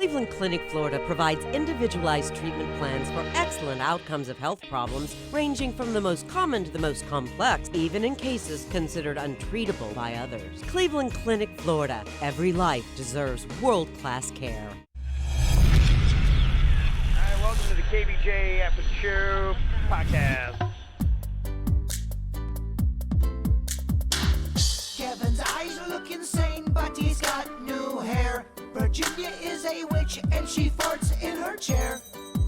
Cleveland Clinic, Florida provides individualized treatment plans for excellent outcomes of health problems ranging from the most common to the most complex, even in cases considered untreatable by others. Cleveland Clinic, Florida. Every life deserves world-class care. Hi, welcome to the KVJ ATS Podcast. Kevin's eyes look insane, but he's got new hair. Virginia is a witch and she farts in her chair.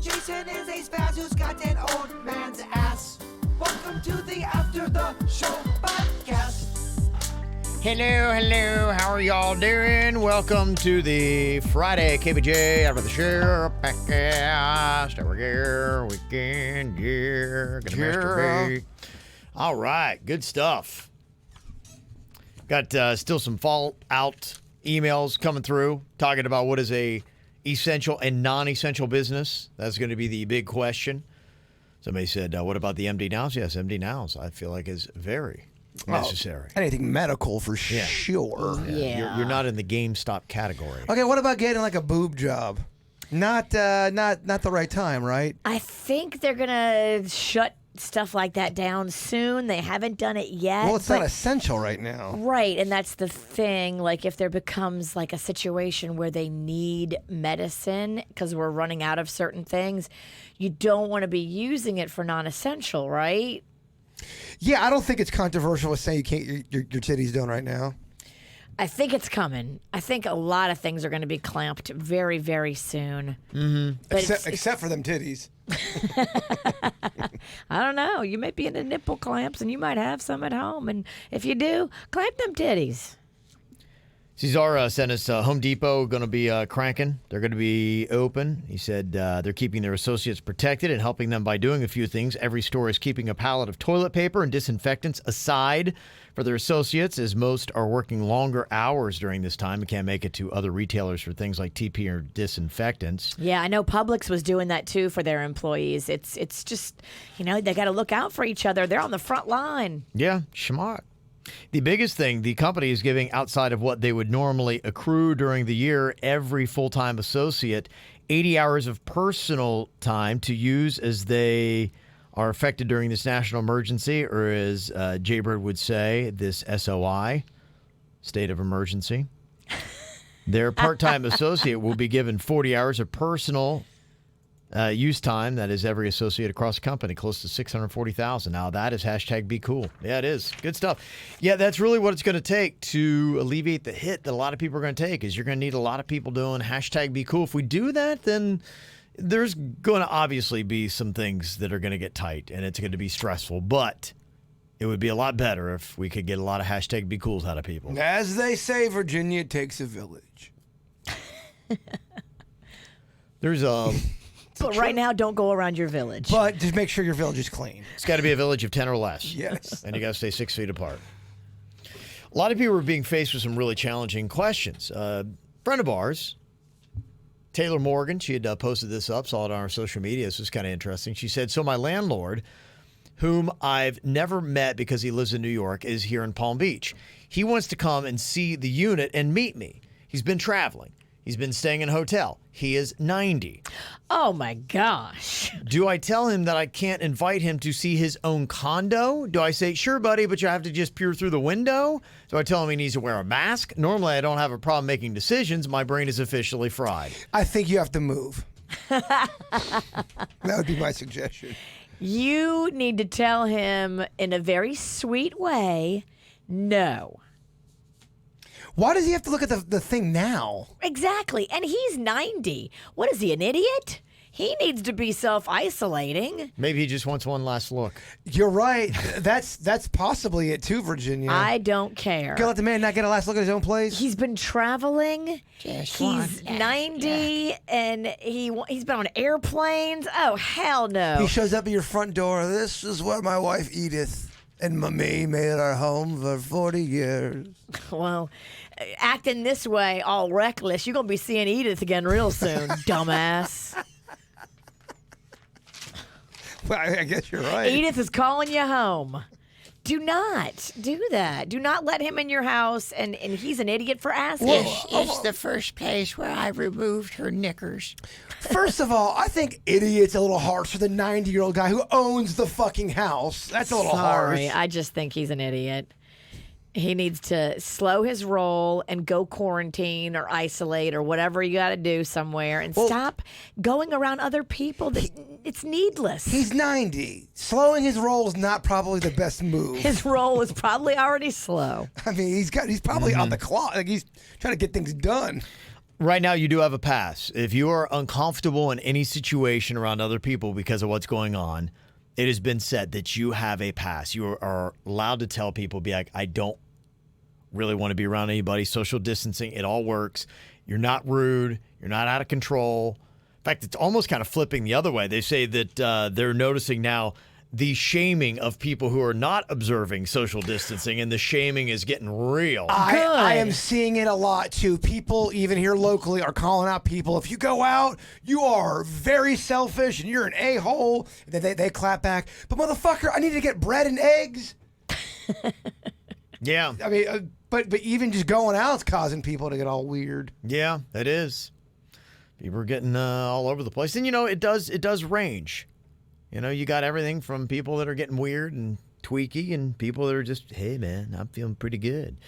Jason is a spaz who's got an old man's ass. Welcome to the After the Show Podcast. Hello, how are y'all doing? Welcome to the Friday KVJ After the Show Podcast. Over here, weekend, yeah, gonna masturbate. All right, good stuff. Got still some fallout emails coming through talking about what is a essential and non-essential business. That's going to be the big question. Somebody said, what about the MD Nows? Yes, MD Nows I feel like is very necessary. Anything medical for sure. Yeah. You're not in the GameStop category. Okay, what about getting like a boob job? Not the right time, right? I think they're gonna shut stuff like that down soon. They haven't done it yet. Well, it's not essential right now. Right, and that's the thing. Like, if there becomes like a situation where they need medicine because we're running out of certain things, you don't want to be using it for non-essential, right? Yeah, I don't think it's controversial with saying you can't your titties done right now. I think it's coming. I think a lot of things are going to be clamped very, very soon. Mm-hmm. Except for them titties. I don't know. You may be into nipple clamps, and you might have some at home. And if you do, clamp them titties. Cesar sent us Home Depot going to be cranking. They're going to be open. He said they're keeping their associates protected and helping them by doing a few things. Every store is keeping a pallet of toilet paper and disinfectants aside for their associates, as most are working longer hours during this time and can't make it to other retailers for things like TP or disinfectants. Yeah, I know Publix was doing that too for their employees. It's just, they got to look out for each other. They're on the front line. Yeah, smart. The biggest thing the company is giving outside of what they would normally accrue during the year, every full-time associate 80 hours of personal time to use as they are affected during this national emergency, or as Jaybird would say, this SOI, state of emergency. Their part-time associate will be given 40 hours of personal use time. That is every associate across the company, close to 640,000. Now that is #BeCool. Yeah, it is. Good stuff. Yeah, that's really what it's going to take to alleviate the hit that a lot of people are going to take, is you're going to need a lot of people doing #BeCool. If we do that, then there's going to obviously be some things that are going to get tight, and it's going to be stressful. But it would be a lot better if we could get a lot of #BeCools out of people. As they say, Virginia takes a village. There's But right now, don't go around your village. But just make sure your village is clean. It's got to be a village of 10 or less. Yes. And you got to stay 6 feet apart. A lot of people are being faced with some really challenging questions. A friend of ours, Taylor Morgan, she had posted this up, saw it on our social media. This was kind of interesting. She said, so my landlord, whom I've never met because he lives in New York, is here in Palm Beach. He wants to come and see the unit and meet me. He's been traveling. He's been staying in a hotel. He is 90. Oh, my gosh. Do I tell him that I can't invite him to see his own condo? Do I say, sure, buddy, but you have to just peer through the window? Do I tell him he needs to wear a mask? Normally, I don't have a problem making decisions. My brain is officially fried. I think you have to move. That would be my suggestion. You need to tell him in a very sweet way, no. Why does he have to look at the thing now? Exactly. And he's 90. What is he, an idiot? He needs to be self-isolating. Maybe he just wants one last look. You're right. That's possibly it too, Virginia. I don't care. Gonna let the man not get a last look at his own place? He's been traveling. He's 90, and he's been on airplanes. Oh, hell no. He shows up at your front door. This is where my wife Edith and me made our home for 40 years. Well, acting this way, all reckless, you're going to be seeing Edith again real soon, dumbass. Well, I guess you're right. Edith is calling you home. Do not do that. Do not let him in your house, and he's an idiot for asking. It's the first place where I removed her knickers. First of all, I think idiot's a little harsh for the 90-year-old guy who owns the fucking house. That's a little Sorry, harsh. I just think he's an idiot. He needs to slow his roll and go quarantine or isolate or whatever you got to do somewhere and stop going around other people. It's needless. He's 90. Slowing his roll is not probably the best move. His roll is probably already slow. I mean, he's probably on the clock. Like, he's trying to get things done. Right now, you do have a pass. If you are uncomfortable in any situation around other people because of what's going on, it has been said that you have a pass. You are allowed to tell people, be like, I don't really want to be around anybody. Social distancing, it all works. You're not rude. You're not out of control. In fact, it's almost kind of flipping the other way. They say that they're noticing now the shaming of people who are not observing social distancing, and the shaming is getting real. I am seeing it a lot, too. People, even here locally, are calling out people. If you go out, you are very selfish, and you're an a-hole. They clap back. But, motherfucker, I need to get bread and eggs. Yeah. I mean, but even just going out is causing people to get all weird. Yeah, it is. People are getting all over the place. And, it does range. You got everything from people that are getting weird and tweaky and people that are just, hey, man, I'm feeling pretty good.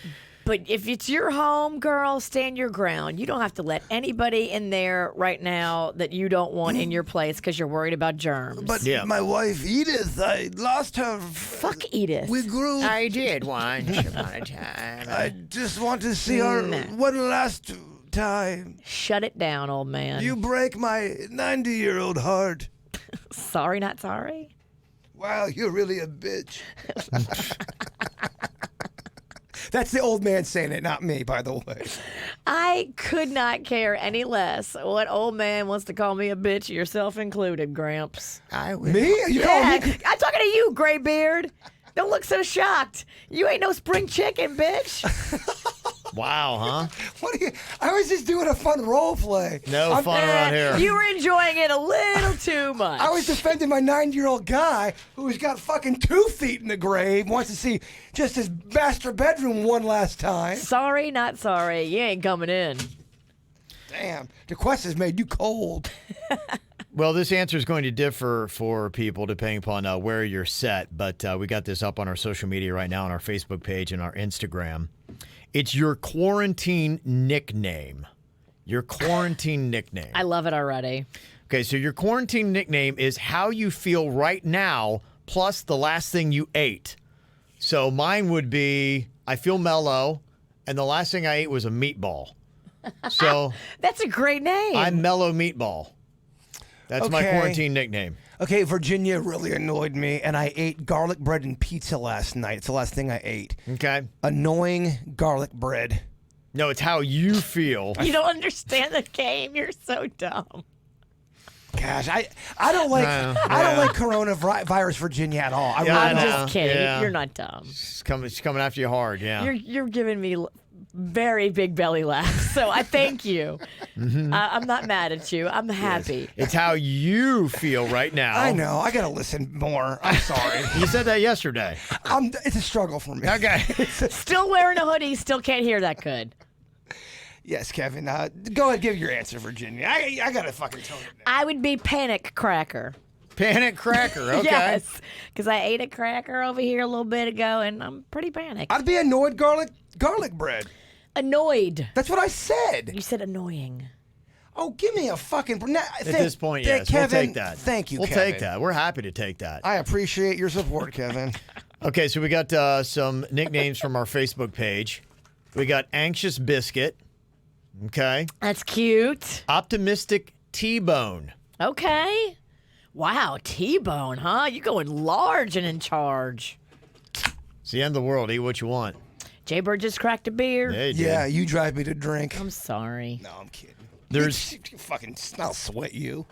But if it's your home, girl, stand your ground. You don't have to let anybody in there right now that you don't want in your place because you're worried about germs. But my wife, Edith, I lost her. Fuck Edith. We grew. I did once upon a time. I just want to see her one last time. Shut it down, old man. You break my 90-year-old heart. Sorry, not sorry? Wow, you're really a bitch. That's the old man saying it, not me, by the way. I could not care any less what old man wants to call me a bitch, yourself included, Gramps. I will. Me? You call Yeah, me? I'm talking to you, graybeard. Don't look so shocked. You ain't no spring chicken, bitch. Wow, huh? What are you? I was just doing a fun role play. No fun around here. You were enjoying it a little too much. I was defending my 90-year-old guy who's got fucking 2 feet in the grave, wants to see just his master bedroom one last time. Sorry, not sorry. You ain't coming in. Damn, the quest has made you cold. Well, this answer is going to differ for people depending upon where you're set, but we got this up on our social media right now on our Facebook page and our Instagram. It's your quarantine nickname. Your quarantine nickname. I love it already. Okay, so your quarantine nickname is how you feel right now plus the last thing you ate. So mine would be, I feel mellow, and the last thing I ate was a meatball. So That's a great name. I'm Mellow Meatball. That's my Okay. quarantine nickname. Okay, Virginia really annoyed me, and I ate garlic bread and pizza last night. It's the last thing I ate. Okay? Annoying garlic bread. No, it's how you feel. You don't understand the game. You're so dumb. Gosh, I don't like coronavirus Virginia at all. Yeah, I I'm know. just kidding. Yeah. You're not dumb. It's coming after you hard, yeah. You're giving me very big belly laughs, so I thank you. I'm not mad at you. I'm happy. It's how you feel right now. I know. I gotta listen more. I'm sorry. You said that yesterday. It's a struggle for me. Okay. Still wearing a hoodie. Still can't hear that good. Yes, Kevin. Go ahead, give your answer, Virginia. I gotta fucking tone it down. I would be Panic Cracker. Panic Cracker, okay. Yes, because I ate a cracker over here a little bit ago, and I'm pretty panicked. I'd be annoyed garlic bread. Annoyed. That's what I said. You said annoying. Oh, give me a fucking. At this point, yes. Kevin, we'll take that. Thank you, We'll Kevin. take that. We're happy to take that. I appreciate your support, Kevin. Okay, so we got some nicknames from our Facebook page. We got Anxious Biscuit. Okay. That's cute. Optimistic T-Bone. Okay. Wow, T-Bone, huh? You going large and in charge. It's the end of the world. Eat what you want. Jaybird just cracked a beer. Yeah, you did. Yeah, you drive me to drink. I'm sorry. No, I'm kidding. There's fucking. I'll sweat you.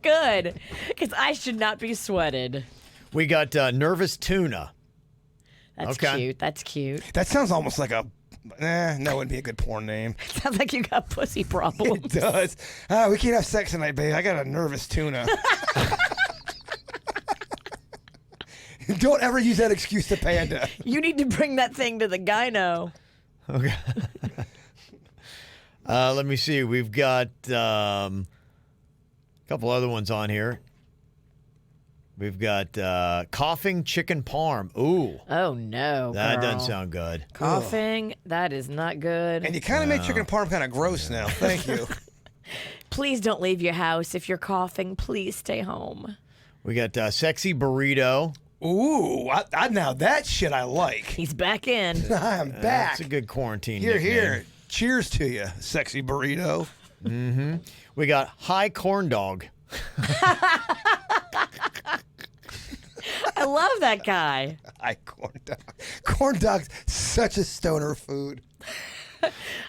Good, because I should not be sweated. we got Nervous Tuna. That's Okay. cute. That's cute. That sounds almost like a. That wouldn't be a good porn name. Sounds like you got pussy It problems. does. We can't have sex tonight, babe. I got a nervous tuna. Don't ever use that excuse to Panda. You need to bring that thing to the gyno. Okay. Let me see. We've got a couple other ones on here. We've got coughing chicken parm. Ooh. Oh, no, That girl. doesn't sound good. Coughing, that is not good. And you kind of made chicken parm kind of gross now. Thank you. Please don't leave your house. If you're coughing, please stay home. We got sexy burrito. Ooh, now that shit I like. He's back in. I'm back. That's a good quarantine Here, nickname. here. Cheers to you, sexy burrito. Mm-hmm. We got high corn dog. I love that guy. Corn dog. Corn dog's such a stoner food.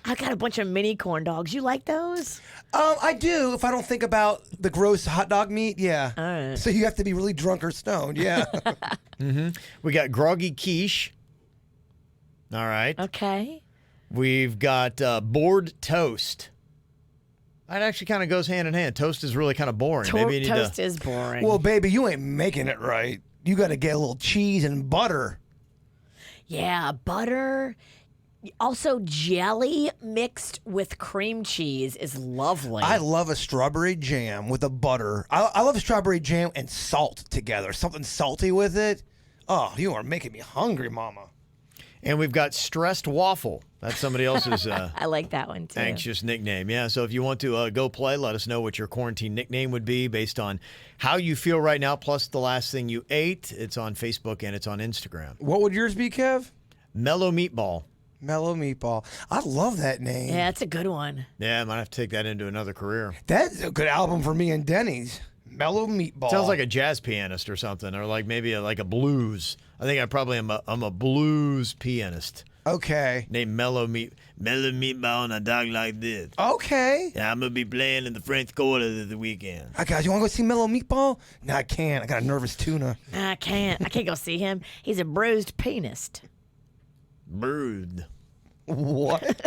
I got a bunch of mini corn dogs. You like those? I do, if I don't think about the gross hot dog meat, yeah. All right. So you have to be really drunk or stoned, yeah. We got groggy quiche. All right. Okay. We've got bored toast. That actually kind of goes hand in hand. Toast is really kind of boring. Maybe you need Toast is boring. Well, baby, you ain't making it right. You got to get a little cheese and butter. yeah, butter. Also, jelly mixed with cream cheese is lovely. I love a strawberry jam with a butter. I love strawberry jam and salt together. Something salty with it. Oh, you are making me hungry, mama. And we've got stressed waffle. That's somebody else's I like that one too. anxious nickname. Yeah, so if you want to go play, let us know what your quarantine nickname would be based on how you feel right now, plus the last thing you ate. It's on Facebook and it's on Instagram. What would yours be, Kev? Mellow Meatball. Mellow Meatball. I love that name. Yeah, that's a good one. Yeah, I might have to take that into another career. That's a good album for me and Denny's. Mellow Meatball. Sounds like a jazz pianist or something, or like maybe like a blues. I think I probably am I'm a blues pianist Okay. named Mellow Meatball on a dog like this. Okay. Yeah, I'm gonna be playing in the French Quarter this weekend. Hi, guys. You want to go see Mellow Meatball? No, I can't. I got a nervous tuna. I can't go see him. He's a bruised pianist. Brood. What?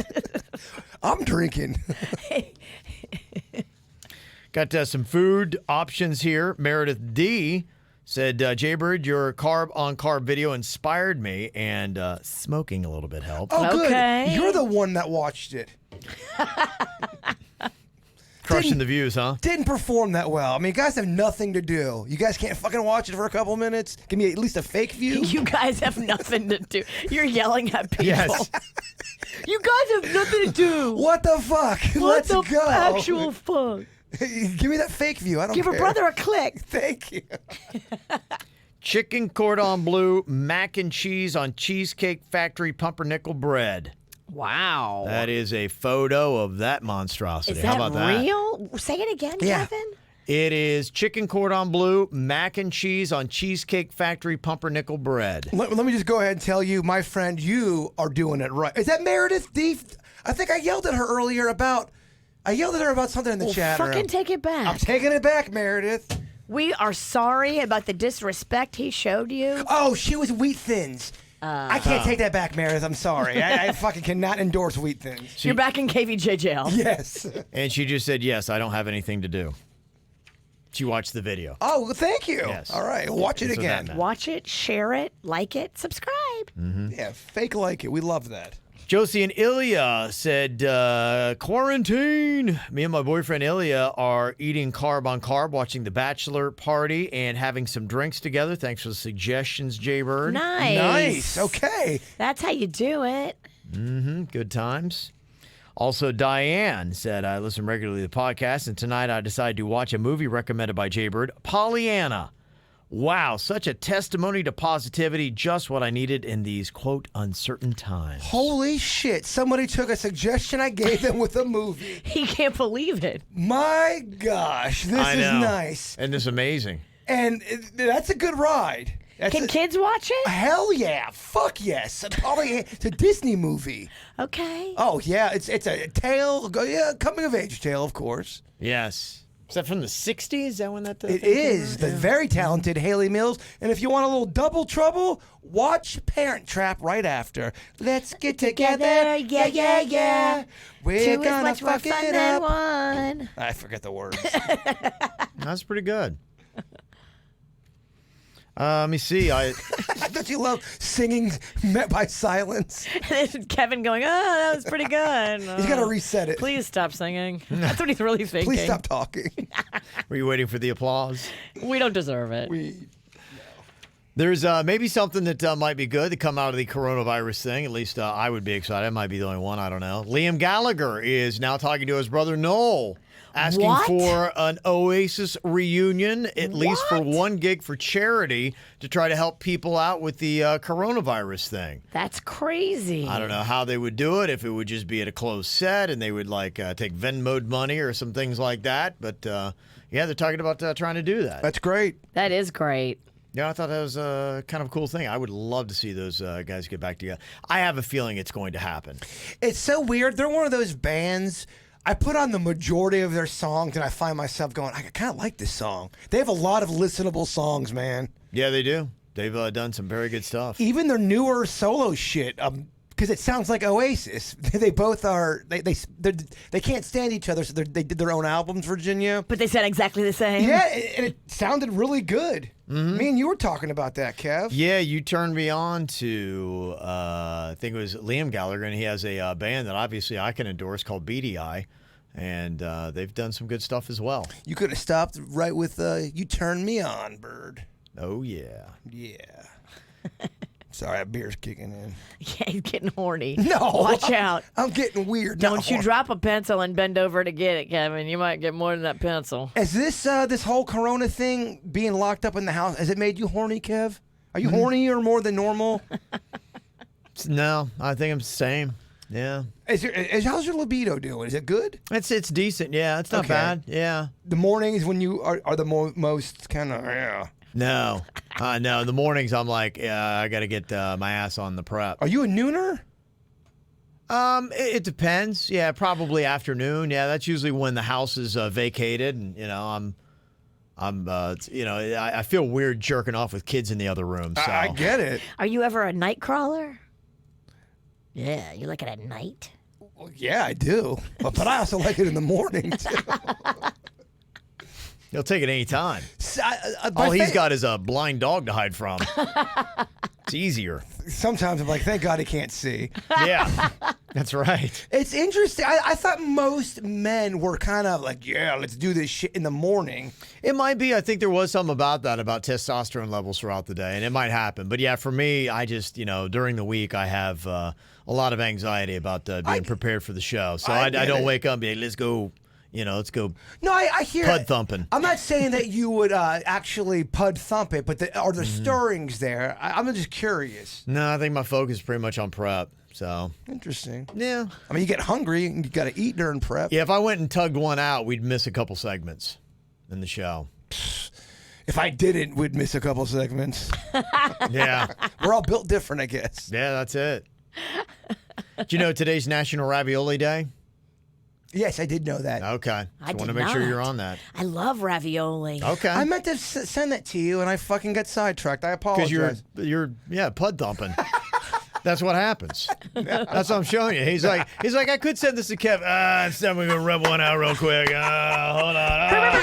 I'm drinking. Got some food options here. Meredith D said, Jaybird, your carb-on-carb video inspired me, and smoking a little bit helped. Oh, good. Okay. You're the one that watched it. Crushing the views, huh? Didn't perform that well. I mean, you guys have nothing to do. You guys can't fucking watch it for a couple minutes? Give me at least a fake view? You guys have nothing to do. You're yelling at people. Yes. You guys have nothing to do. What the fuck? What Let's the go. actual fuck? Give me that fake view. I don't Give care. a brother a click. Thank you. Chicken cordon bleu, mac and cheese on Cheesecake Factory pumpernickel bread. Wow. That is a photo of that monstrosity. Is that How about real? Say it again, Yeah. Kevin. that? It is chicken cordon bleu, mac and cheese on Cheesecake Factory pumpernickel bread. Let me just go ahead and tell you, my friend, you are doing it right. Is that Meredith D? I think I yelled at her earlier about something in the chat Fucking room. take it back. I'm taking it back, Meredith. We are sorry about the disrespect he showed you. Oh, she was Wheat Thins. I can't take that back, Meredith. I'm sorry. I fucking cannot endorse Wheat Thins. You're back in KVJ jail. Yes. And she just said, yes, I don't have anything to do. She watched the video. Oh, well, thank you. Yes. All right, watch it That's what that again. meant. Watch it, share it, like it, subscribe. Yeah, fake like it. We love that. Josie and Ilya said, quarantine. Me and my boyfriend Ilya are eating carb on carb, watching The Bachelor Party, and having some drinks together. Thanks for the suggestions, Jaybird. Nice. Nice. Okay. That's how you do it. Good times. Also, Diane said, I listen regularly to the podcast, and tonight I decided to watch a movie recommended by Jaybird, Pollyanna. Wow, such a testimony to positivity, just what I needed in these, quote, uncertain times. Holy shit. Somebody took a suggestion I gave them with a movie. He can't believe it. My gosh, this I is know. nice. And this is amazing. And that's a good ride. That's Can kids watch it? Hell yeah. Fuck yes. It's a Disney movie. Okay. Oh, yeah. It's a tale. Yeah, coming of age tale, of course. Yes. Is that from the 60s? Is that when that It is. The very talented Haley Mills. And if you want a little double trouble, watch Parent Trap right after. Let's get together. Yeah, yeah, yeah. We're Two is gonna much more fuck fun it than up. one. I forget the words. That's pretty good. Let me see. Don't you love singing met by silence? And Kevin going, oh, that was pretty good. He's got to reset it. Please stop singing. That's what he's really thinking. Please stop talking. Were you waiting for the applause? We don't deserve it. There's maybe something that might be good to come out of the coronavirus thing. At least I would be excited. I might be the only one. I don't know. Liam Gallagher is now talking to his brother Noel, asking for an Oasis reunion, at least for one gig for charity to try to help people out with the coronavirus thing. That's crazy. I don't know how they would do it, if it would just be at a closed set and they would take Venmo'd money or some things like that. But yeah, they're talking about trying to do that. That's great. That is great. Yeah, I thought that was kind of a cool thing. I would love to see those guys get back together. I have a feeling it's going to happen. It's so weird. They're one of those bands. I put on the majority of their songs, and I find myself going, I kind of like this song. They have a lot of listenable songs, man. Yeah, they do. They've done some very good stuff. Even their newer solo shit, because it sounds like Oasis. They both are. They can't stand each other, so they did their own albums, Virginia. But they sound exactly the same. Yeah, and it sounded really good. Mm-hmm. Me and you were talking about that, Kev. Yeah, you turned me on to, I think it was Liam Gallagher, and he has a band that obviously I can endorse called BDI, and they've done some good stuff as well. You could have stopped right with You Turned Me On, Bird. Oh, yeah. Yeah. Sorry, that beer's kicking in. Yeah, he's getting horny. No. Watch out. I'm getting weird. Don't you drop a pencil and bend over to get it, Kevin. You might get more than that pencil. Is this whole Corona thing, being locked up in the house, has it made you horny, Kev? Are you hornier more than normal? No, I think I'm the same. Yeah. How's your libido doing? Is it good? It's decent. Yeah, it's not bad. Yeah. The mornings when you are the most kind of, yeah. No. No, in the mornings I'm like, I got to get my ass on the prep. Are you a nooner? It depends. Yeah, probably afternoon. Yeah, that's usually when the house is vacated, and I feel weird jerking off with kids in the other room. So. I get it. Are you ever a night crawler? Yeah, you like it at night? Well, yeah, I do. But I also like it in the morning, too. He'll take it any time. All he's got is a blind dog to hide from. It's easier. Sometimes I'm like, thank God he can't see. Yeah, that's right. It's interesting. I thought most men were kind of like, yeah, let's do this shit in the morning. It might be. I think there was something about that, about testosterone levels throughout the day, and it might happen. But yeah, for me, I just, during the week, I have a lot of anxiety about being prepared for the show. So I don't wake up and be like, let's go. Let's go. No, I hear pud thumping. I'm not saying that you would actually pud thump it, but are there stirrings there? I'm just curious. No, I think my focus is pretty much on prep. So interesting. Yeah. I mean, you get hungry and you got to eat during prep. Yeah, if I went and tugged one out, we'd miss a couple segments in the show. If I didn't, we'd miss a couple segments. Yeah. We're all built different, I guess. Yeah, that's it. Do you know today's National Ravioli Day? Yes, I did know that. Okay. I want to make sure you're on that. I love ravioli. Okay. I meant to send that to you, and I fucking got sidetracked. I apologize. Because you're pud thumping. That's what happens. That's what I'm showing you. He's like, I could send this to Kev. Instead we're gonna rub one out real quick. Hold on.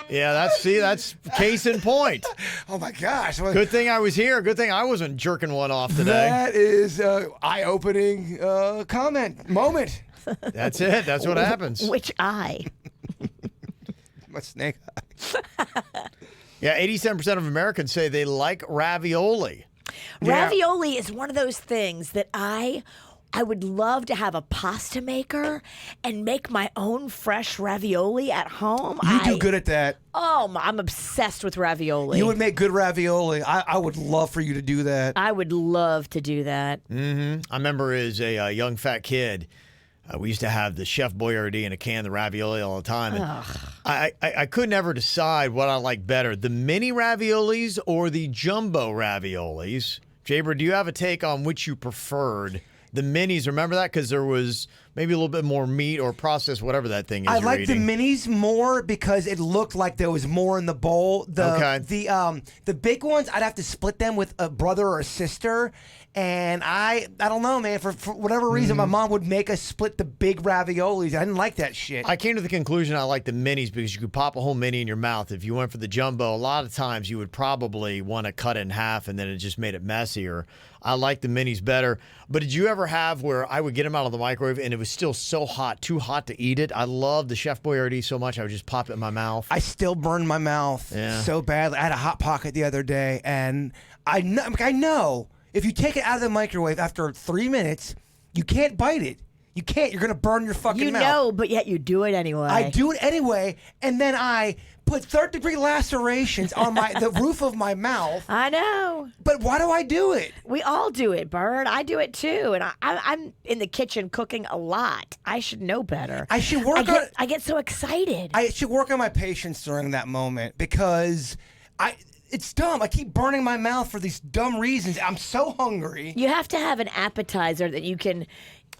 Yeah, that's case in point. Oh my gosh! Good thing I was here. Good thing I wasn't jerking one off today. That is eye-opening moment. That's it. That's what happens. Which eye? My snake eye. Yeah, 87% of Americans say they like ravioli. Ravioli is one of those things that I would love to have a pasta maker and make my own fresh ravioli at home. You do good at that. Oh, I'm obsessed with ravioli. You would make good ravioli. I would love for you to do that. I would love to do that. Mm-hmm. I remember as a young fat kid, we used to have the Chef Boyardee in a can of the ravioli all the time. And I could never decide what I liked better, the mini raviolis or the jumbo raviolis. Jaber, do you have a take on which you preferred The minis, remember that? Because there was maybe a little bit more meat or processed, whatever that thing is. I you're like the eating. minis more because it looked like there was more in the bowl. The big ones, I'd have to split them with a brother or a sister. And I don't know, man. For whatever reason, my mom would make us split the big raviolis. I didn't like that shit. I came to the conclusion I like the minis because you could pop a whole mini in your mouth. If you went for the jumbo, a lot of times you would probably want to cut it in half, and then it just made it messier. I like the minis better. But did you ever have where I would get them out of the microwave and it was still so hot, too hot to eat it? I love the Chef Boyardee so much I would just pop it in my mouth. I still burn my mouth so badly. I had a Hot Pocket the other day, and I know if you take it out of the microwave after 3 minutes, you can't bite it. You can't. You're going to burn your fucking mouth. You know, but yet you do it anyway. I do it anyway, and then I put third-degree lacerations on the roof of my mouth. I know. But why do I do it? We all do it, Bird. I do it too. And I'm in the kitchen cooking a lot. I should know better. I should work on. I get so excited. I should work on my patience during that moment because it's dumb. I keep burning my mouth for these dumb reasons. I'm so hungry. You have to have an appetizer that you can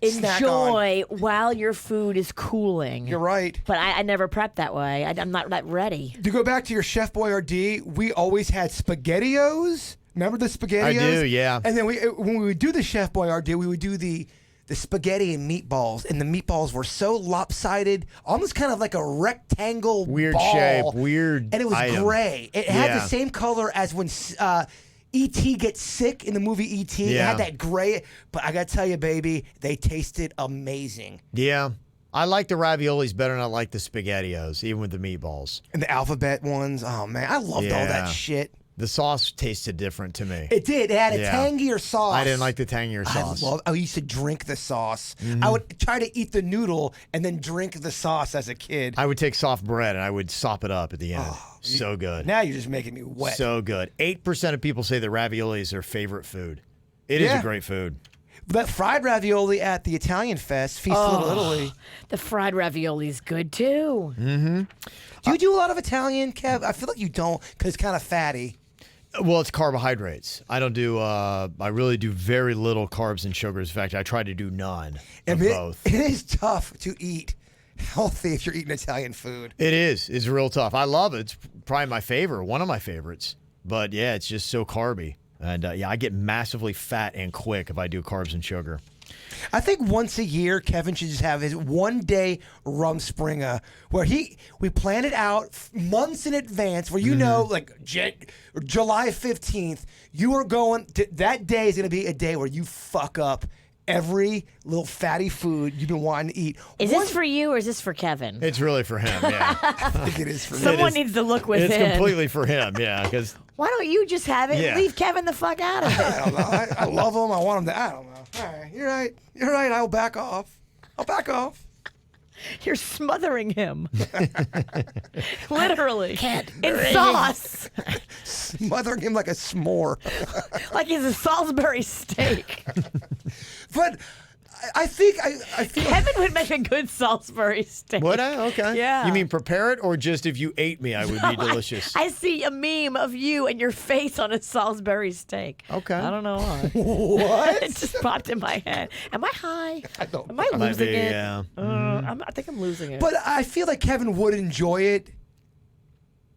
Snack enjoy while your food is cooling. You're right. But I never prep that way. I'm not that ready. To go back to your Chef Boyardee, we always had SpaghettiOs. Remember the SpaghettiOs? I do, yeah. And then when we would do the Chef Boyardee, we would do the spaghetti and meatballs, and the meatballs were so lopsided, almost kind of like a rectangle Weird ball. shape, weird And it was item. gray. It had the same color as when E.T. gets sick in the movie E.T. It had that gray. But I got to tell you, baby, they tasted amazing. Yeah. I like the raviolis better than I like the SpaghettiOs, even with the meatballs. And the alphabet ones, oh, man, I loved all that shit. The sauce tasted different to me. It did. It had a tangier sauce. I didn't like the tangier sauce. I used to drink the sauce. I would try to eat the noodle and then drink the sauce as a kid. I would take soft bread and I would sop it up at the end. So good. Now you're just making me wet. So good. 8% of people say that ravioli is their favorite food. It is a great food. That fried ravioli at the Italian Fest, Feast of Little Italy. The fried ravioli is good too. Mm-hmm. Do you do a lot of Italian, Kev? I feel like you don't because it's kind of fatty. Well, it's carbohydrates. I don't do, I really do very little carbs and sugars. In fact, I try to do none of both. It is tough to eat healthy if you're eating Italian food. It is. It's real tough. I love it. It's probably my favorite, one of my favorites. But yeah, it's just so carby. And I get massively fat and quick if I do carbs and sugar. I think once a year, Kevin should just have his one-day Rumspringa where we plan it out months in advance where you know, like July 15th, you are going to, that day is going to be a day where you fuck up every little fatty food you've been wanting to eat. Is this for you or is this for Kevin? It's really for him, yeah. I think it is for me. Someone needs to look with It's him. completely for him, yeah. Because why don't you just have it and leave Kevin the fuck out of it? I don't know. I love him. I want him to. I don't know. All right, you're right. You're right. I'll back off. You're smothering him. Literally. Can't In breathe. sauce. Smothering him like a s'more. Like he's a Salisbury steak. But I think Kevin would make a good Salisbury steak. would I? Okay. Yeah. You mean prepare it, or just if you ate me, I would be delicious? I see a meme of you and your face on a Salisbury steak. Okay. I don't know why. what? It just popped in my head. Am I high? Am I Might losing be, it? yeah. I think I'm losing it. But I feel like Kevin would enjoy it.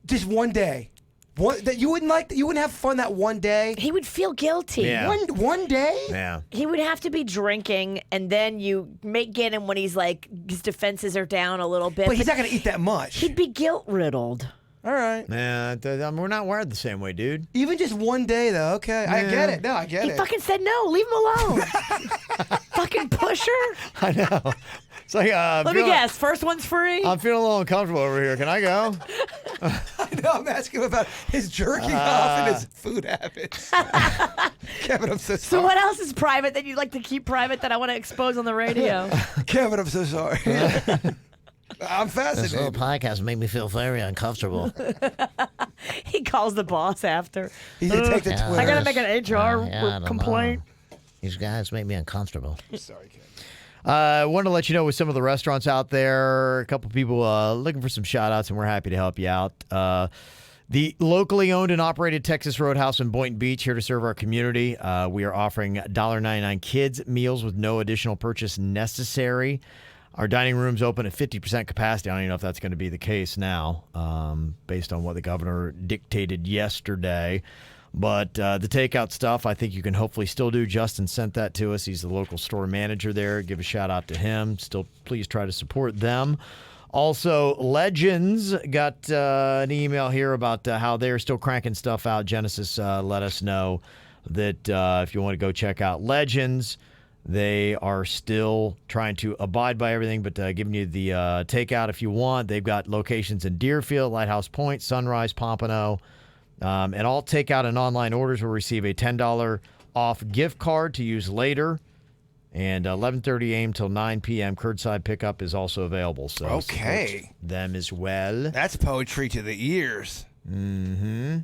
Just one day. That you wouldn't like. You wouldn't have fun that one day. He would feel guilty. Yeah. One day. Yeah. He would have to be drinking, and then you get him when he's like his defenses are down a little bit. But he's not going to eat that much. He'd be guilt riddled. All right. Yeah, we're not wired the same way, dude. Even just one day, though. Okay, I get it. No, I get He it. fucking said no. Leave him alone. Fucking pusher. I know. It's like, Let me guess. First one's free. I'm feeling a little uncomfortable over here. Can I go? I know. I'm asking him about his jerking off and his food habits. Kevin, I'm so sorry. So what else is private that you'd like to keep private that I want to expose on the radio? Kevin, I'm so sorry. I'm This little fascinated. podcast made me feel very uncomfortable. He calls the boss after. He's going to take the Yeah. I Twitter. gotta make an HR I don't complaint. know. These guys make me uncomfortable. Sorry, Kevin. I wanted to let you know with some of the restaurants out there, a couple people looking for some shout outs, and we're happy to help you out. The locally owned and operated Texas Roadhouse in Boynton Beach, here to serve our community. We are offering $1.99 kids meals with no additional purchase necessary. Our dining room's open at 50% capacity. I don't even know if that's going to be the case now, based on what the governor dictated yesterday. But the takeout stuff, I think you can hopefully still do. Justin sent that to us. He's the local store manager there. Give a shout out to him. Still, please try to support them. Also, Legends got an email here about how they're still cranking stuff out. Genesis let us know that if you want to go check out Legends, they are still trying to abide by everything, but giving you the takeout if you want. They've got locations in Deerfield, Lighthouse Point, Sunrise, Pompano. And all takeout and online orders will receive a $10 off gift card to use later. And 11:30 a.m. till 9 p.m. curbside pickup is also available. So okay, them as well. That's poetry to the ears. Mm-hmm.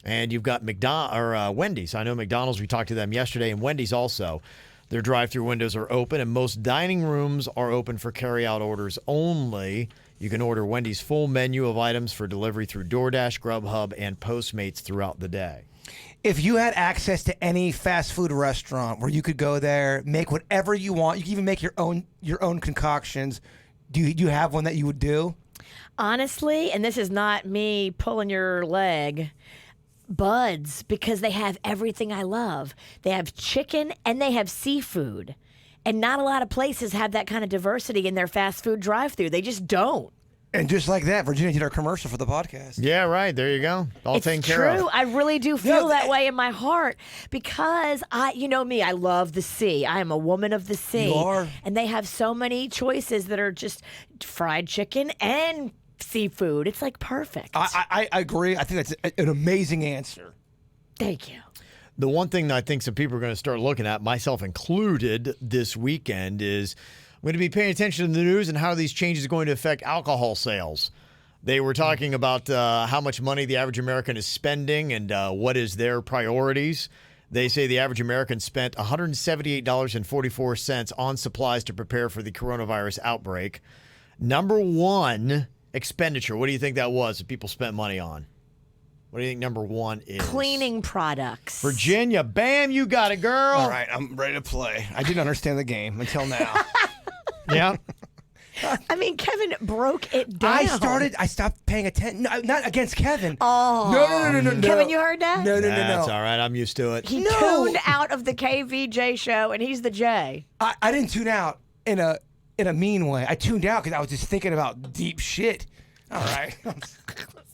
And you've got Wendy's. I know McDonald's. We talked to them yesterday, and Wendy's also. Their drive-through windows are open, and most dining rooms are open for carry-out orders only. You can order Wendy's full menu of items for delivery through DoorDash, Grubhub, and Postmates throughout the day. If you had access to any fast food restaurant where you could go there, make whatever you want, you can even make your own concoctions, do you have one that you would do? Honestly, and this is not me pulling your leg, Buds, because they have everything I love. They have chicken and they have seafood. And not a lot of places have that kind of diversity in their fast food drive-thru. They just don't. And just like that, Virginia did our commercial for the podcast. Yeah, right. There you go. All taken care of. It's true. I really do feel that way in my heart because you know me, I love the sea. I am a woman of the sea. You are. And they have so many choices that are just fried chicken and seafood. It's like perfect. I agree. I think that's an amazing answer. Thank you. The one thing that I think some people are going to start looking at, myself included, this weekend is I'm going to be paying attention to the news and how these changes are going to affect alcohol sales. They were talking about how much money the average American is spending and what is their priorities. They say the average American spent $178.44 on supplies to prepare for the coronavirus outbreak. Number one expenditure, what do you think that was that people spent money on? What do you think number one is? Cleaning products. Virginia, bam, you got it, girl. All right, I'm ready to play. I didn't understand the game until now. Yeah. I mean, Kevin broke it down. I stopped paying attention. No, not against Kevin. Oh. No. Kevin, you heard that? No. That's all right. I'm used to it. He tuned out of the KVJ show, and he's the J. I didn't tune out in a mean way. I tuned out because I was just thinking about deep shit. All right.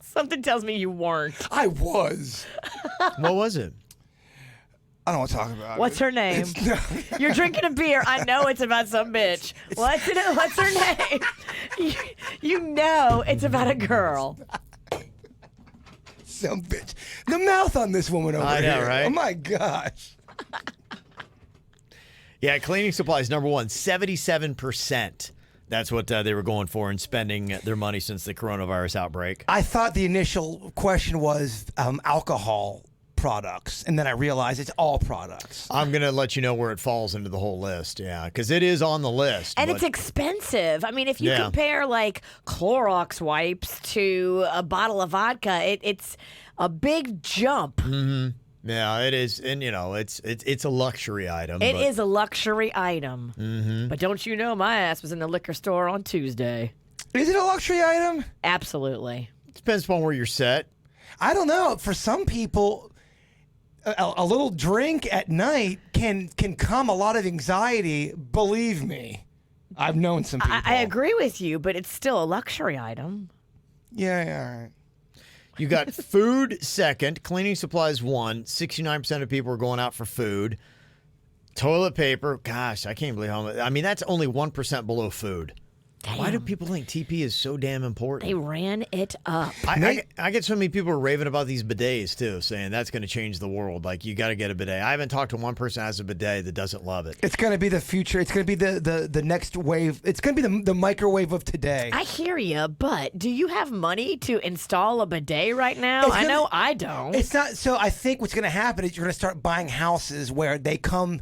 Something tells me you weren't. I was. What was it? I don't want to talk about What's her name? You're drinking a beer. I know it's about some bitch. What's her name? You know it's about a girl. Some bitch. The mouth on this woman over here. I know, right? Oh, my gosh. Yeah, cleaning supplies, number one, 77%. That's what they were going for and spending their money since the coronavirus outbreak. I thought the initial question was alcohol products, and then I realized it's all products. I'm going to let you know where it falls into the whole list, yeah, because it is on the list. And it's expensive. I mean, if you compare, like, Clorox wipes to a bottle of vodka, it's a big jump. Mm-hmm. Yeah, it is, and it's a luxury item. It is a luxury item. Mm-hmm. But don't you know, my ass was in the liquor store on Tuesday. Is it a luxury item? Absolutely. Depends upon where you're set. I don't know. For some people, a little drink at night can calm a lot of anxiety. Believe me, I've known some people. I agree with you, but it's still a luxury item. Yeah, all right. You got food second, cleaning supplies one. 69% of people are going out for food. Toilet paper, gosh, I can't believe how much. I mean, that's only 1% below food. Damn. Why do people think TP is so damn important? They ran it up. I get so many people raving about these bidets, too, saying that's going to change the world. Like, you got to get a bidet. I haven't talked to one person who has a bidet that doesn't love it. It's going to be the future. It's going to be the next wave. It's going to be the microwave of today. I hear you, but do you have money to install a bidet right now? I know I don't. It's not. So I think what's going to happen is you're going to start buying houses where they come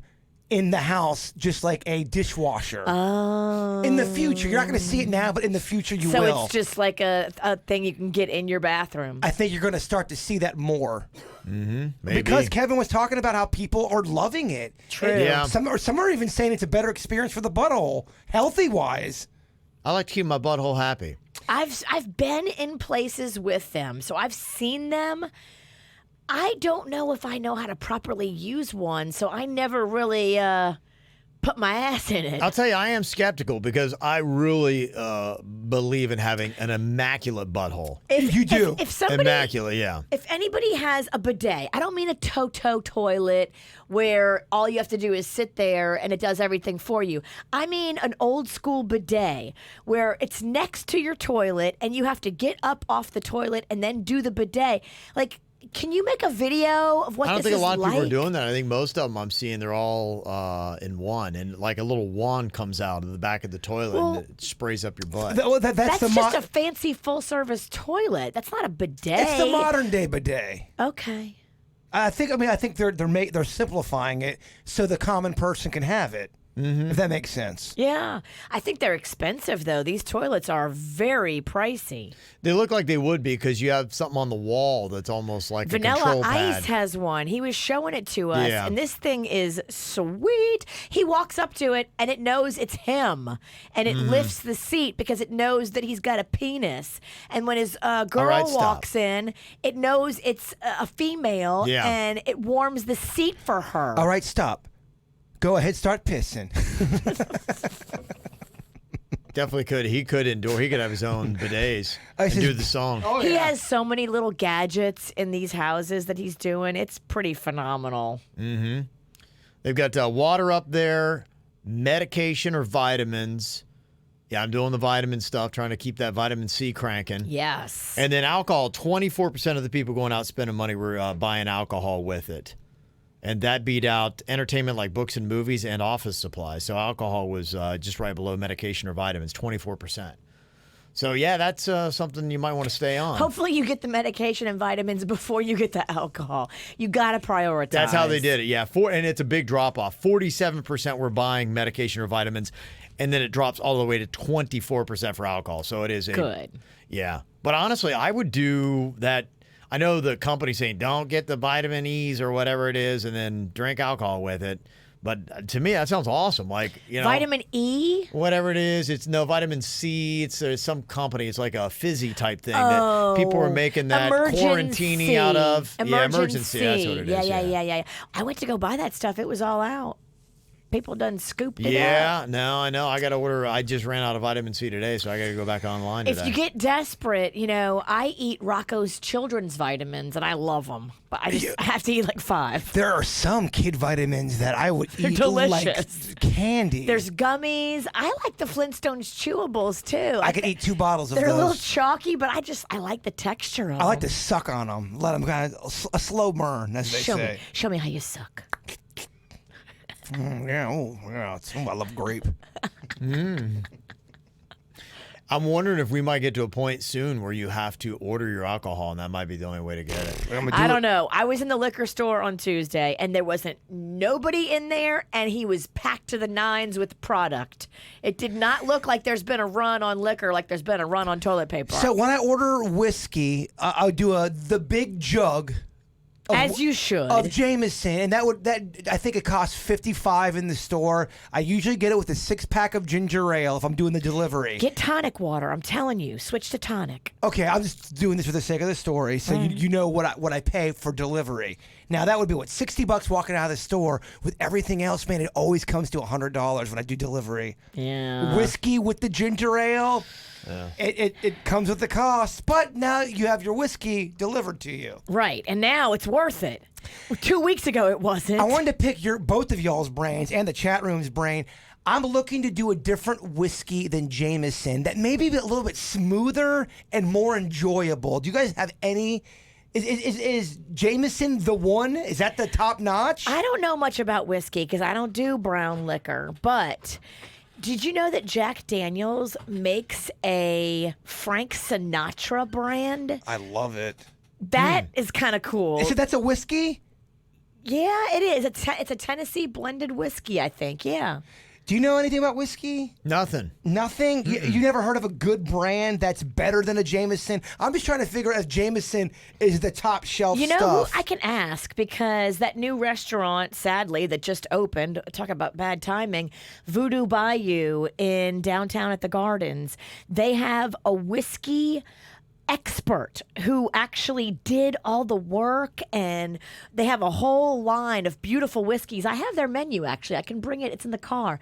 in the house, just like a dishwasher. Oh. In the future, you're not going to see it now, but in the future you So will. it's just like a thing you can get in your bathroom. I think you're going to start to see that more. Maybe. Because Kevin was talking about how people are loving it. True. And, Yeah. Some are even saying it's a better experience for the butthole, healthy-wise. I like to keep my butthole happy. I've been in places with them, so I've seen them. I don't know if I know how to properly use one, so I never really put my ass in it. I'll tell you, I am skeptical because I really believe in having an immaculate butthole. You do. If somebody, Immaculate, yeah. if anybody has a bidet, I don't mean a Toto toilet where all you have to do is sit there and it does everything for you. I mean an old school bidet where it's next to your toilet and you have to get up off the toilet and then do the bidet. Like, can you make a video of what I don't this think a is lot of like? people are doing that. I think most of them I'm seeing, they're all in one. And like a little wand comes out of the back of the toilet Well, and it sprays up your butt. That's That's the just a fancy full-service toilet. That's not a bidet. It's the modern day bidet. Okay. I think they're simplifying it so the common person can have it. If that makes sense. Yeah. I think they're expensive, though. These toilets are very pricey. They look like they would be because you have something on the wall that's almost like a Vanilla control Ice pad. has one. He was showing it to us, Yeah. and this thing is sweet. He walks up to it, and it knows it's him, and it lifts the seat because it knows that he's got a penis. And when his girl right, stop. walks in, it knows it's a female, Yeah. and it warms the seat for her. All right, stop. Go ahead, start pissing. Definitely could. He could endure. He could have his own bidets and do the song. He has so many little gadgets in these houses that he's doing. It's pretty phenomenal. They've got water up there, medication or vitamins. Yeah, I'm doing the vitamin stuff, trying to keep that vitamin C cranking. Yes. And then alcohol. 24% of the people going out spending money were buying alcohol with it. And that beat out entertainment like books and movies and office supplies. So alcohol was just right below medication or vitamins, 24%. So, yeah, that's something you might want to stay on. Hopefully you get the medication and vitamins before you get the alcohol. You got to prioritize. That's how they did it, yeah. And it's a big drop-off. 47% were buying medication or vitamins, and then it drops all the way to 24% for alcohol. So it is Good. Yeah. But honestly, I would do that. I know the company's saying don't get the vitamin E's or whatever it is and then drink alcohol with it. But to me, that sounds awesome. Like, you know. Vitamin E? Whatever it is. It's no vitamin C. It's some company. It's like a fizzy type thing that people were making that quarantini out of. Yeah, emergency. That's what it is. Yeah. I went to go buy that stuff. It was all out. People done scooped it up. Yeah, no, I know. I got to order. I just ran out of vitamin C today, so I got to go back online today. If you get desperate, you know, I eat Rocco's children's vitamins, and I love them. But I have to eat like 5. There are some kid vitamins that I would They're eat delicious. like candy. There's gummies. I like the Flintstones chewables, too. I could eat 2 bottles of They're those. a little chalky, but I like the texture of them. I like to suck on them. Let them kind of a slow burn, as they say. Show me how you suck. I love grape. I'm wondering if we might get to a point soon where you have to order your alcohol, and that might be the only way to get it. I don't know. I was in the liquor store on Tuesday, and there wasn't nobody in there, and he was packed to the nines with product. It did not look like there's been a run on liquor like there's been a run on toilet paper. So when I order whiskey, I'll do the big jug. As you should. Of Jameson, and that I think it costs $55 in the store. I usually get it with a 6-pack of ginger ale if I'm doing the delivery. Get tonic water. I'm telling you, switch to tonic. Okay, I'm just doing this for the sake of the story, so you know what I pay for delivery. Now that would be $60 walking out of the store. With everything else, man, it always comes to $100 when I do delivery. Yeah. Whiskey with the ginger ale. Yeah. It comes with the cost, but now you have your whiskey delivered to you. Right, and now it's worth it. 2 weeks ago it wasn't. I wanted to pick both of y'all's brains and the chat room's brain. I'm looking to do a different whiskey than Jameson that may be a little bit smoother and more enjoyable. Do you guys have any? Is Jameson the one? Is that the top notch? I don't know much about whiskey because I don't do brown liquor, but did you know that Jack Daniel's makes a Frank Sinatra brand? I love it. That is kind of cool. So that's a whiskey? Yeah, it is. It's a Tennessee blended whiskey, I think. Yeah. Do you know anything about whiskey? Nothing. Nothing? You never heard of a good brand that's better than a Jameson? I'm just trying to figure out if Jameson is the top shelf You know stuff. who I can ask, because that new restaurant, sadly, that just opened, talk about bad timing, Voodoo Bayou in downtown at the Gardens, they have a whiskey expert who actually did all the work, and they have a whole line of beautiful whiskeys. I have their menu, actually. I can bring it. It's in the car.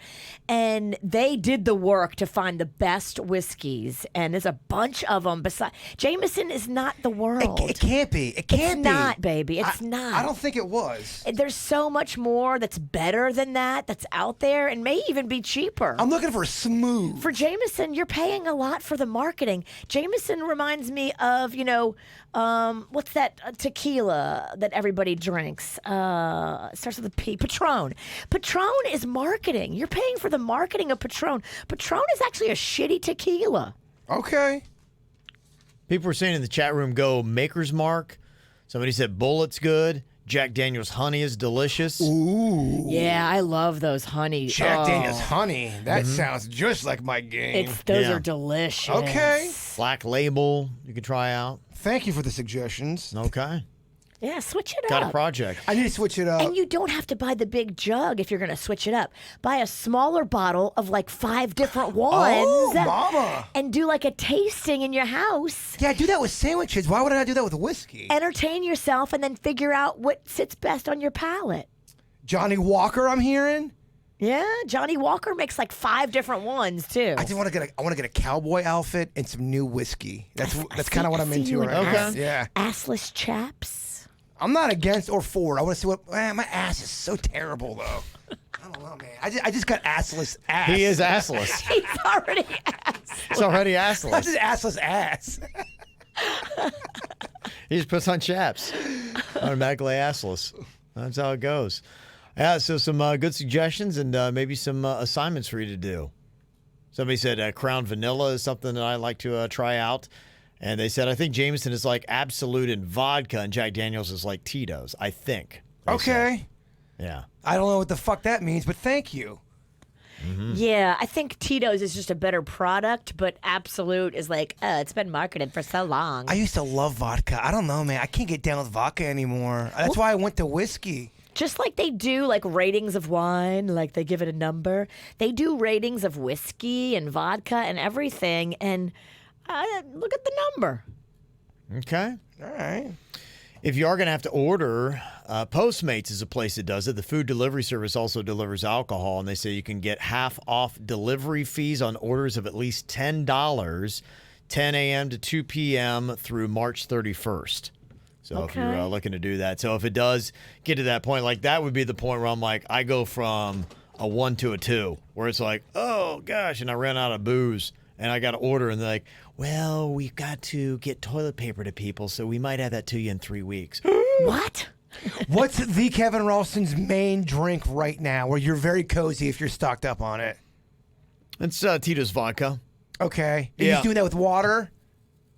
And they did the work to find the best whiskeys, and there's a bunch of them. Besides, Jameson is not the world. It can't be. It can't be. It's not, baby. It's not. I don't think it was. There's so much more that's better than that's out there, and may even be cheaper. I'm looking for smooth. For Jameson, you're paying a lot for the marketing. Jameson reminds me of, what's that tequila that everybody drinks? Starts with a P. Patron. Patron is marketing. You're paying for the marketing of Patron. Patron is actually a shitty tequila. Okay. People were saying in the chat room, go Maker's Mark. Somebody said Bullet's good. Jack Daniel's honey is delicious. Ooh. Yeah, I love those honey. Jack Daniel's honey. That sounds just like my game. Those Yeah. are delicious. Okay. Black Label, you can try out. Thank you for the suggestions. Okay. Yeah, switch it Got up. a project. I need to switch it up. And you don't have to buy the big jug if you're going to switch it up. Buy a smaller bottle of like 5 different ones. Oh, mama. And do like a tasting in your house. Yeah, I do that with sandwiches. Why would I not do that with whiskey? Entertain yourself and then figure out what sits best on your palate. Johnny Walker, I'm hearing. Yeah, Johnny Walker makes like 5 different ones too. I just want to get a cowboy outfit and some new whiskey. That's kind of what I'm into right now. Okay. Yeah. Assless chaps. I'm not against or for it. I want to see what. My ass is so terrible though. I don't know, man. I just got assless ass. He is assless. He's already assless. It's already I assless. just assless ass. He just puts on chaps. Automatically assless. That's how it goes. Yeah, so some good suggestions and maybe some assignments for you to do. Somebody said Crown Vanilla is something that I like to try out. And they said, I think Jameson is like Absolute and vodka, and Jack Daniels is like Tito's, I think. Okay. Yeah. I don't know what the fuck that means, but thank you. Mm-hmm. Yeah, I think Tito's is just a better product, but Absolute is like, it's been marketed for so long. I used to love vodka. I don't know, man. I can't get down with vodka anymore. That's why I went to whiskey. Just like they do like ratings of wine, like they give it a number, they do ratings of whiskey and vodka and everything, and look at the number. Okay. All right. If you are going to have to order, Postmates is a place that does it. The food delivery service also delivers alcohol, and they say you can get half off delivery fees on orders of at least $10, 10 a.m. to 2 p.m. through March 31st. So if you're looking to do that. So if it does get to that point, like that would be the point where I'm like, I go from a 1 to a 2, where it's like, oh, gosh, and I ran out of booze. And I got to order, and they're like, well, we've got to get toilet paper to people, so we might have that to you in 3 weeks. What? What's the Kevin Ralston's main drink right now where you're very cozy if you're stocked up on it? It's Tito's vodka. Okay. Are you Yeah. just doing that with water?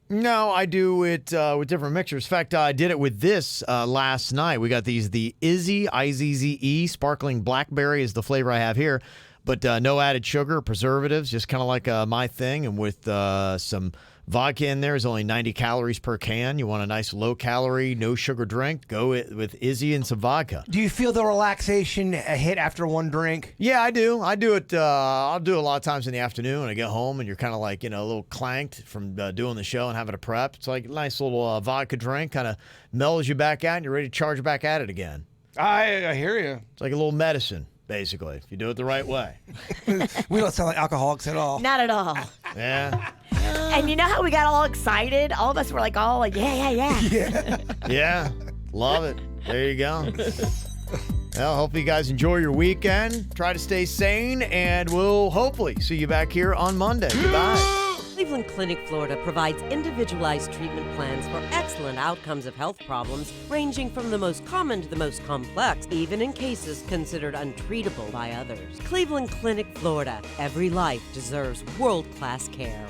No, I do it with different mixtures. In fact, I did it with this last night. We got these, the Izzy, I-Z-Z-E, sparkling blackberry is the flavor I have here. But no added sugar, preservatives, just kind of like my thing. And with some vodka in there, is only 90 calories per can. You want a nice low-calorie, no-sugar drink, go with Izzy and some vodka. Do you feel the relaxation hit after one drink? Yeah, I do. I do it. I'll do it a lot of times in the afternoon when I get home and you're kind of like, a little clanked from doing the show and having to prep. It's like a nice little vodka drink, kind of mellows you back out and you're ready to charge back at it again. I hear you. It's like a little medicine. Basically, if you do it the right way. We don't sound like alcoholics at all. Not at all. Yeah. And you know how we got all excited? All of us were like, yeah. Yeah. Love it. There you go. Well, hope you guys enjoy your weekend. Try to stay sane, and we'll hopefully see you back here on Monday. Goodbye. Cleveland Clinic, Florida provides individualized treatment plans for excellent outcomes of health problems, ranging from the most common to the most complex, even in cases considered untreatable by others. Cleveland Clinic, Florida. Every life deserves world-class care.